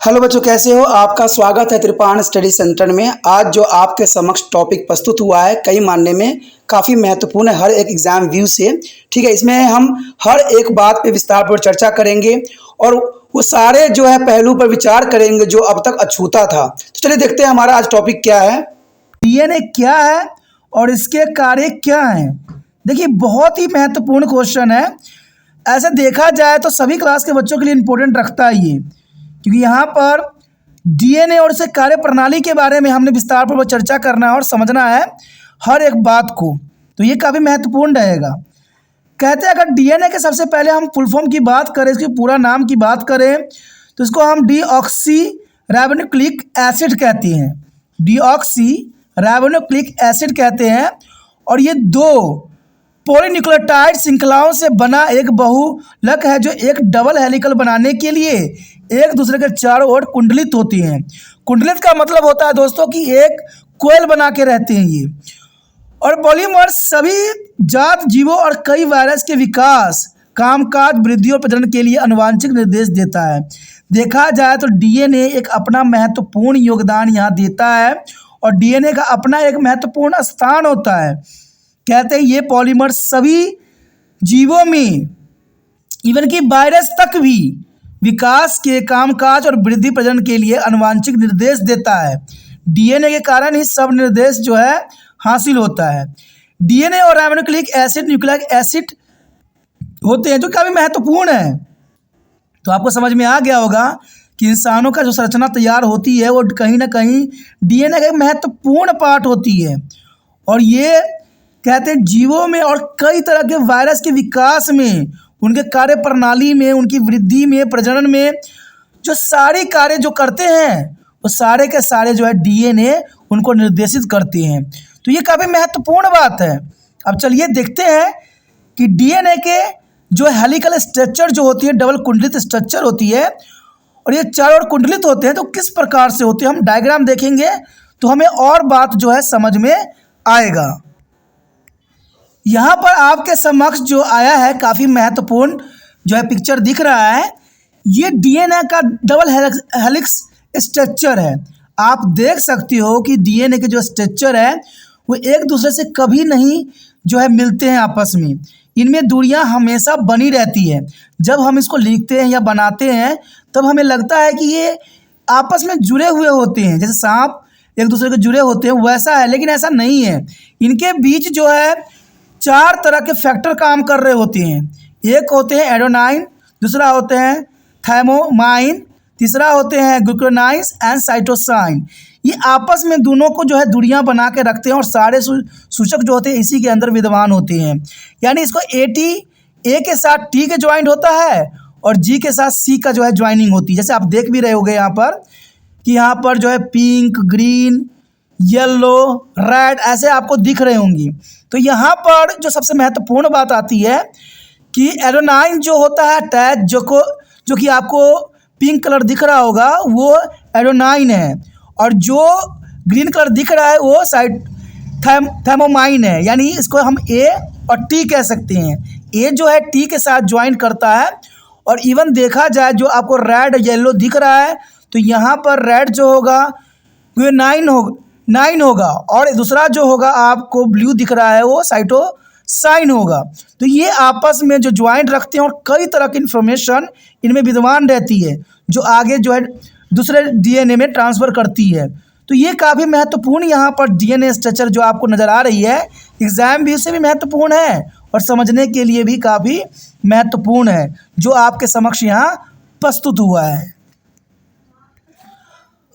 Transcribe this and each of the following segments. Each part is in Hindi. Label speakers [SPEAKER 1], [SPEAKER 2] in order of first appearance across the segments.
[SPEAKER 1] हेलो बच्चों, कैसे हो? आपका स्वागत है त्रिपाण स्टडी सेंटर में। आज जो आपके समक्ष टॉपिक प्रस्तुत हुआ है कई मानने में काफ़ी महत्वपूर्ण है हर एक एग्जाम व्यू से। ठीक है, इसमें हम हर एक बात पे विस्तारपूर्वक चर्चा करेंगे और वो सारे जो है पहलू पर विचार करेंगे जो अब तक अछूता था। तो चलिए देखते हैं हमारा आज टॉपिक क्या है।
[SPEAKER 2] डीएनए क्या है और इसके कार्य क्या हैं। देखिए, बहुत ही महत्वपूर्ण क्वेश्चन है। ऐसे देखा जाए तो सभी क्लास के बच्चों के लिए इम्पोर्टेंट रखता है ये, क्योंकि यहाँ पर डीएनए और इसके कार्य प्रणाली के बारे में हमने विस्तारपूर्वक चर्चा करना है और समझना है हर एक बात को। तो ये काफ़ी महत्वपूर्ण रहेगा। कहते हैं अगर डीएनए के सबसे पहले हम फुल फॉर्म की बात करें, इसके पूरा नाम की बात करें तो इसको हम डीऑक्सी राइबोन्यूक्लिक एसिड कहते हैं। डीऑक्सी राइबोन्यूक्लिक एसिड कहते हैं। और ये दो पॉलीन्यूक्लियोटाइड श्रृंखलाओं से बना एक बहुलक है जो एक डबल हेलिकल बनाने के लिए एक दूसरे के चारों ओर कुंडलित होती हैं। कुंडलित का मतलब होता है दोस्तों कि एक कोयल बना के रहते हैं ये। और पॉलीमर्स सभी जात जीवों और कई वायरस के विकास, कामकाज, वृद्धि और प्रजनन के लिए आनुवांशिक निर्देश देता है। देखा जाए तो डीएनए एक अपना महत्वपूर्ण योगदान यहाँ देता है और डीएनए का अपना एक महत्वपूर्ण स्थान होता है। कहते हैं ये पॉलीमर सभी जीवों में, इवन कि वायरस तक भी, विकास के, कामकाज और वृद्धि प्रजनन के लिए आनुवांशिक निर्देश देता है। डीएनए के कारण ही सब निर्देश जो है हासिल होता है। डीएनए और राइबोन्यूक्लिक एसिड न्यूक्लिक एसिड होते हैं जो काफ़ी महत्वपूर्ण है। तो आपको समझ में आ गया होगा कि इंसानों का जो संरचना तैयार होती है वो कहीं ना कहीं डीएनए का एक महत्वपूर्ण पार्ट होती है। और ये कहते हैं जीवों में और कई तरह के वायरस के विकास में, उनके कार्य प्रणाली में, उनकी वृद्धि में, प्रजनन में जो सारे कार्य जो करते हैं वो सारे के सारे जो है डीएनए उनको निर्देशित करते हैं। तो ये काफ़ी महत्वपूर्ण बात है। अब चलिए देखते हैं कि डीएनए के जो हेलिकल स्ट्रक्चर जो होती है, डबल कुंडलित स्ट्रक्चर होती है और ये चारों ओर कुंडलित होते हैं तो किस प्रकार से होते हैं। हम डायग्राम देखेंगे तो हमें और बात जो है समझ में आएगा। यहाँ पर आपके समक्ष जो आया है काफ़ी महत्वपूर्ण जो है पिक्चर दिख रहा है, ये डीएनए का डबल हेलिक्स स्ट्रक्चर है। आप देख सकते हो कि डीएनए के जो स्ट्रक्चर है वो एक दूसरे से कभी नहीं जो है मिलते हैं आपस में। इनमें दूरियां हमेशा बनी रहती है। जब हम इसको लिखते हैं या बनाते हैं तब हमें लगता है कि ये आपस में जुड़े हुए होते हैं, जैसे सांप एक दूसरे के जुड़े होते हैं वैसा है, लेकिन ऐसा नहीं है। इनके बीच जो है चार तरह के फैक्टर काम कर रहे होते हैं। एक होते हैं एडेनाइन, दूसरा होते हैं थायमोमाइन, तीसरा होते हैं ग्लूकोनाइंस एंड साइटोसाइन। ये आपस में दोनों को जो है दूरियां बना के रखते हैं और सारे सूचक जो होते हैं इसी के अंदर विद्यमान होते हैं। यानी इसको ए के साथ टी के ज्वाइंट होता है और जी के साथ सी का जो है ज्वाइनिंग होती है। जैसे आप देख भी रहे होगे यहाँ पर कि यहाँ पर जो है पिंक, ग्रीन, येलो, रेड ऐसे आपको दिख रहे होंगी। तो यहाँ पर जो सबसे महत्वपूर्ण बात आती है कि एडेनाइन जो होता है अटैच, जो कि आपको पिंक कलर दिख रहा होगा वो एडेनाइन है, और जो ग्रीन कलर दिख रहा है वो थायमोमाइन है। यानी इसको हम ए और टी कह सकते हैं। ए जो है टी के साथ ज्वाइन करता है। और इवन देखा जाए जो आपको रेड येलो दिख रहा है तो यहाँ पर रेड जो होगा वो नाइन होगा और दूसरा जो होगा आपको ब्लू दिख रहा है वो साइटोसाइन होगा। तो ये आपस में जो ज्वाइंट रखते हैं और कई तरह की इन्फॉर्मेशन इनमें विद्यमान रहती है जो आगे जो है दूसरे डीएनए में ट्रांसफ़र करती है। तो ये काफ़ी महत्वपूर्ण यहाँ पर डीएनए स्ट्रक्चर जो आपको नज़र आ रही है एग्जाम भी से भी महत्वपूर्ण है और समझने के लिए भी काफ़ी महत्वपूर्ण है जो आपके समक्ष यहाँ प्रस्तुत हुआ है।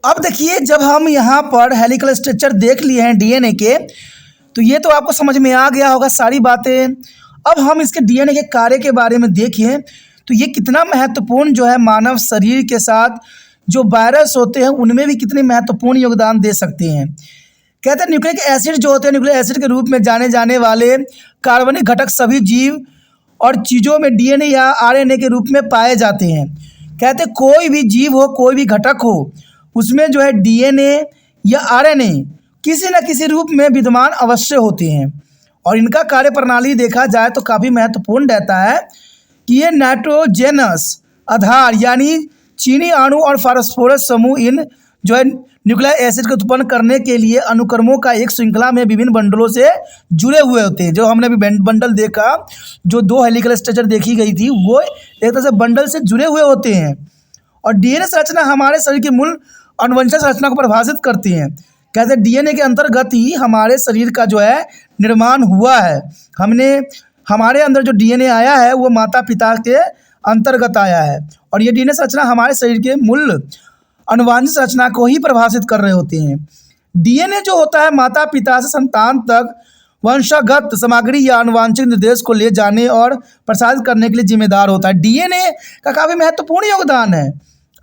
[SPEAKER 2] अब देखिए, जब हम यहाँ पर हेलिकल स्ट्रक्चर देख लिए हैं डीएनए के तो ये तो आपको समझ में आ गया होगा सारी बातें। अब हम इसके डीएनए के कार्य के बारे में देखें तो ये कितना महत्वपूर्ण जो है मानव शरीर के साथ जो वायरस होते हैं उनमें भी कितने महत्वपूर्ण योगदान दे सकते हैं। कहते हैं न्यूक्लिक एसिड जो होते हैं, न्यूक्लिक एसिड के रूप में जाने जाने वाले कार्बनिक घटक सभी जीव और चीज़ों में डीएनए या आरएनए के रूप में पाए जाते हैं। कहते हैं कोई भी जीव हो, कोई भी घटक हो, उसमें जो है डीएनए या आरएनए किसी न किसी रूप में विद्यमान अवश्य होते हैं। और इनका कार्य प्रणाली देखा जाए तो काफ़ी महत्वपूर्ण रहता है कि ये नाइट्रोजेनस आधार यानी चीनी अणु और फास्फोरस समूह इन जो है न्यूक्लिक एसिड को उत्पन्न करने के लिए अनुक्रमों का एक श्रृंखला में विभिन्न बंडलों से जुड़े हुए होते हैं। जो हमने अभी बंडल देखा, जो 2 हेलिकल स्ट्रक्चर देखी गई थी, वो एक तरह से बंडल से जुड़े हुए होते हैं। और डीएनए संरचना हमारे शरीर की मूल आनुवंशिक संरचना को परिभाषित करती हैं। कहते हैं डीएनए के अंतर्गत ही हमारे शरीर का जो है निर्माण हुआ है। हमारे अंदर जो डीएनए आया है वो माता पिता के अंतर्गत आया है, और ये डीएनए संरचना हमारे शरीर के मूल आनुवंशिक संरचना को ही प्रभावित कर रहे होते हैं। डीएनए जो होता है माता पिता से संतान तक वंशगत सामग्री या आनुवंशिक निर्देश को ले जाने और प्रसारित करने के लिए जिम्मेदार होता है। डीएनए का काफ़ी महत्वपूर्ण योगदान है।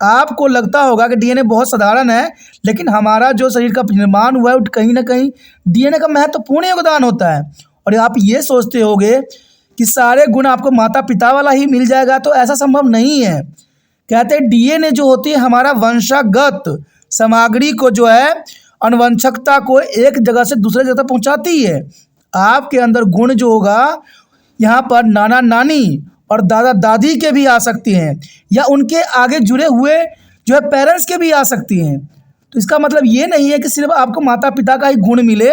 [SPEAKER 2] आपको लगता होगा कि डीएनए बहुत साधारण है, लेकिन हमारा जो शरीर का निर्माण हुआ है कहीं ना कहीं डीएनए का महत्वपूर्ण योगदान होता है। और आप ये सोचते होंगे कि सारे गुण आपको माता पिता वाला ही मिल जाएगा, तो ऐसा संभव नहीं है। कहते हैं डीएनए जो होती है हमारा वंशगत सामग्री को जो है आनुवंशिकता को एक जगह से दूसरे जगह पहुंचाती है। आपके अंदर गुण जो होगा यहाँ पर नाना नानी और दादा दादी के भी आ सकती हैं, या उनके आगे जुड़े हुए जो है पेरेंट्स के भी आ सकती हैं। तो इसका मतलब ये नहीं है कि सिर्फ आपको माता पिता का ही गुण मिले,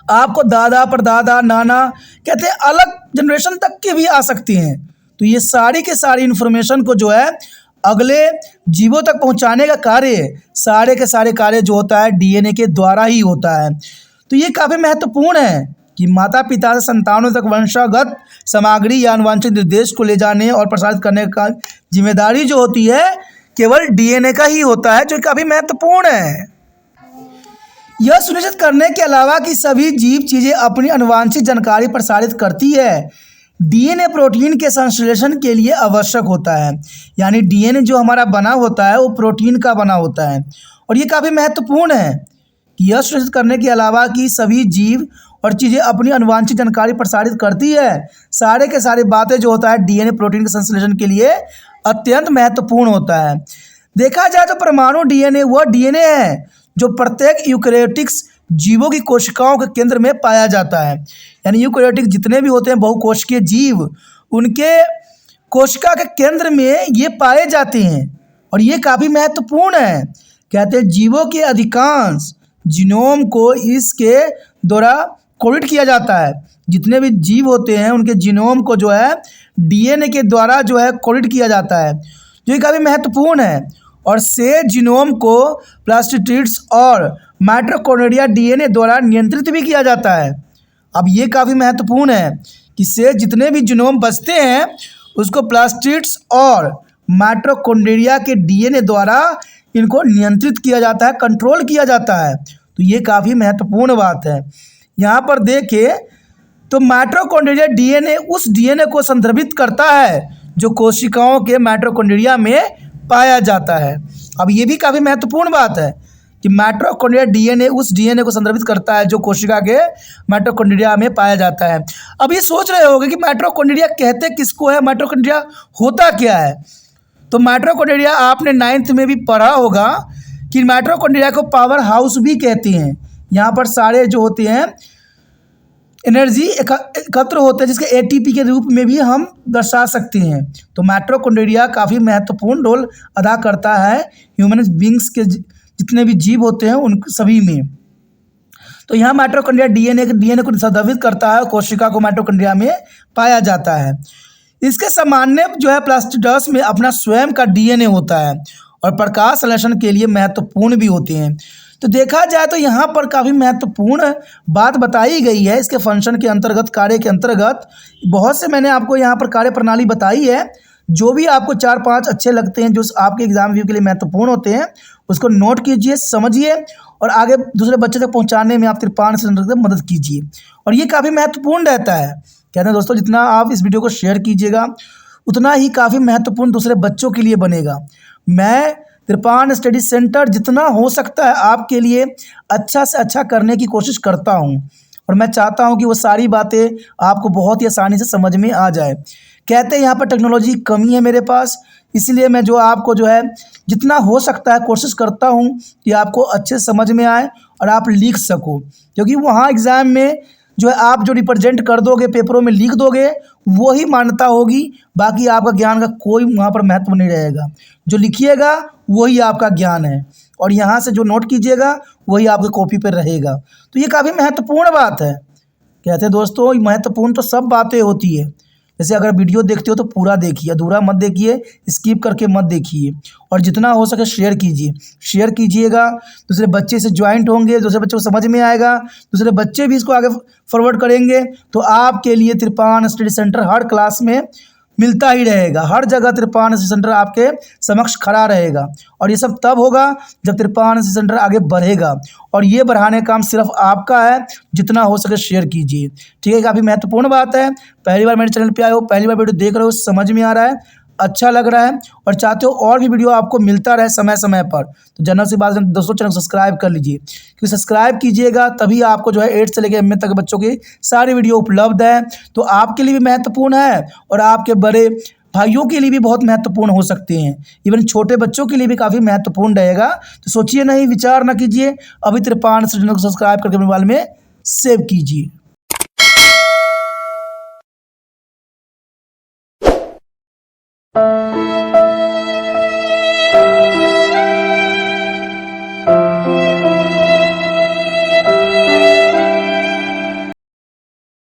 [SPEAKER 2] आपको दादा परदादा नाना कहते हैं अलग जनरेशन तक के भी आ सकती हैं। तो ये सारी के सारी इन्फॉर्मेशन को जो है अगले जीवों तक पहुंचाने का कार्य, सारे के सारे कार्य जो होता है डीएनए के द्वारा ही होता है। तो ये काफ़ी महत्वपूर्ण है कि माता पिता से संतानों तक वंशगत सामग्री या आनुवंशिक निर्देश को ले जाने और प्रसारित करने का जिम्मेदारी जो होती है केवल डीएनए का ही होता है, जो काफ़ी महत्वपूर्ण है। यह सुनिश्चित करने के अलावा कि सभी जीव चीज़ें अपनी आनुवंशिक जानकारी प्रसारित करती है, डीएनए प्रोटीन के संश्लेषण के लिए आवश्यक होता है। यानी डीएनए जो हमारा बना होता है वो प्रोटीन का बना होता है। और ये काफ़ी महत्वपूर्ण है कि यह सुनिश्चित करने के अलावा कि सभी जीव और चीज़ें अपनी आनुवंशिक जानकारी प्रसारित करती है, सारे के सारे बातें जो होता है डीएनए प्रोटीन के संश्लेषण के लिए अत्यंत महत्वपूर्ण होता है। देखा जाए तो परमाणु डीएनए वह डीएनए है जो प्रत्येक यूकैरियोटिक्स जीवों की कोशिकाओं के केंद्र में पाया जाता है। यानी यूकैरियोटिक जितने भी होते हैं बहुकोशिकीय जीव, उनके कोशिका के केंद्र में ये पाए जाते हैं, और ये काफ़ी महत्वपूर्ण है। कहते हैं जीवों के अधिकांश जीनोम को इसके द्वारा कोडित किया जाता है। जितने भी जीव होते हैं उनके जीनोम को जो है डीएनए के द्वारा जो है कोडित किया जाता है, जो ये काफ़ी महत्वपूर्ण है। और से जीनोम को प्लास्टिड्स और माइटोकॉन्ड्रिया डीएनए द्वारा नियंत्रित भी किया जाता है। अब ये काफ़ी महत्वपूर्ण है कि से जितने भी जीनोम बचते हैं उसको प्लास्टिड्स और माइटोकॉन्ड्रिया के डीएनए द्वारा इनको नियंत्रित किया जाता है, कंट्रोल किया जाता है। तो ये काफ़ी महत्वपूर्ण बात है। यहाँ पर देखें तो माइटोकॉन्ड्रिया डीएनए उस डीएनए को संदर्भित करता है जो कोशिकाओं के माइटोकॉन्ड्रिया में पाया जाता है। अब ये भी काफ़ी महत्वपूर्ण बात है कि माइटोकॉन्ड्रिया डीएनए उस डीएनए को संदर्भित करता है जो कोशिका के माइटोकॉन्ड्रिया में पाया जाता है। अब ये सोच रहे होंगे कि माइटोकॉन्ड्रिया कहते किसको है, माइटोकॉन्ड्रिया होता क्या है। तो माइटोकॉन्ड्रिया आपने 9th में भी पढ़ा होगा कि माइटोकॉन्ड्रिया को पावर हाउस भी कहते हैं। यहाँ पर सारे जो होते हैं एनर्जी एकत्र होते हैं, जिसके एटीपी के रूप में भी हम दर्शा सकते हैं। तो माइटोकॉन्ड्रिया काफ़ी महत्वपूर्ण रोल अदा करता है ह्यूमन बींग्स के जितने भी जीव होते हैं उन सभी में। तो यहाँ माइटोकॉन्ड्रिया डीएनए को संदर्भित करता है, कोशिका को माइटोकॉन्ड्रिया में पाया जाता है। इसके सामान्य जो है प्लास्टिड्स में अपना स्वयं का डीएनए होता है और प्रकाश संश्लेषण के लिए महत्वपूर्ण भी होते हैं। तो देखा जाए तो यहाँ पर काफ़ी महत्वपूर्ण बात बताई गई है इसके फंक्शन के अंतर्गत, कार्य के अंतर्गत। बहुत से मैंने आपको यहाँ पर कार्य प्रणाली बताई है। जो भी आपको 4-5 अच्छे लगते हैं, जो आपके एग्जाम व्यू के लिए महत्वपूर्ण होते हैं, उसको नोट कीजिए, समझिए और आगे दूसरे बच्चे तक पहुँचाने में आप त्रिपाण सेंटर से मदद कीजिए। और ये काफ़ी महत्वपूर्ण रहता है। कहते हैं दोस्तों, जितना आप इस वीडियो को शेयर कीजिएगा उतना ही काफ़ी महत्वपूर्ण दूसरे बच्चों के लिए बनेगा। मैं त्रिपाण स्टडी सेंटर जितना हो सकता है आपके लिए अच्छा से अच्छा करने की कोशिश करता हूं, और मैं चाहता हूं कि वो सारी बातें आपको बहुत ही आसानी से समझ में आ जाए। कहते हैं यहाँ पर टेक्नोलॉजी की कमी है मेरे पास, इसलिए मैं जो आपको जो है जितना हो सकता है कोशिश करता हूं कि आपको अच्छे समझ में आए और आप लिख सको, क्योंकि वहाँ एग्ज़ाम में जो है आप जो रिप्रेजेंट कर दोगे, पेपरों में लिख दोगे, वही मान्यता होगी। बाकी आपका ज्ञान का कोई वहाँ पर महत्व नहीं रहेगा। जो लिखिएगा वही आपका ज्ञान है, और यहाँ से जो नोट कीजिएगा वही आपके कॉपी पर रहेगा। तो ये काफ़ी महत्वपूर्ण बात है। कहते हैं दोस्तों, महत्वपूर्ण तो सब बातें होती है। जैसे अगर वीडियो देखते हो तो पूरा देखिए, अधूरा मत देखिए, स्किप करके मत देखिए, और जितना हो सके शेयर कीजिए। शेयर कीजिएगा, दूसरे बच्चे से ज्वाइंट होंगे, दूसरे बच्चों को समझ में आएगा, दूसरे बच्चे भी इसको आगे फॉरवर्ड करेंगे, तो आपके लिए त्रिपान स्टडी सेंटर हर क्लास में मिलता ही रहेगा। हर जगह त्रिपान स्टडी सेंटर आपके समक्ष खड़ा रहेगा, और ये सब तब होगा जब त्रिपान स्टडी सेंटर आगे बढ़ेगा, और ये बढ़ाने का काम सिर्फ आपका है। जितना हो सके शेयर कीजिए, ठीक है। काफ़ी महत्वपूर्ण बात है। पहली बार मेरे चैनल पे आए हो, पहली बार वीडियो देख रहे हो, समझ में आ रहा है, अच्छा लग रहा है, और चाहते हो और भी वीडियो आपको मिलता रहे समय समय पर, तो जनरल सी बात है दोस्तों, चैनल सब्सक्राइब कर लीजिए। क्योंकि सब्सक्राइब कीजिएगा तभी आपको जो है 8 से लेकर एमए तक बच्चों की सारी वीडियो उपलब्ध है। तो आपके लिए भी महत्वपूर्ण है, और आपके बड़े भाइयों के लिए भी बहुत महत्वपूर्ण हो सकते हैं। इवन छोटे बच्चों के लिए भी काफ़ी महत्वपूर्ण रहेगा। तो सोचिए नहीं, विचार ना कीजिए, अभी त्रिपान चैनल को सब्सक्राइब करके मोबाइल में सेव कीजिए।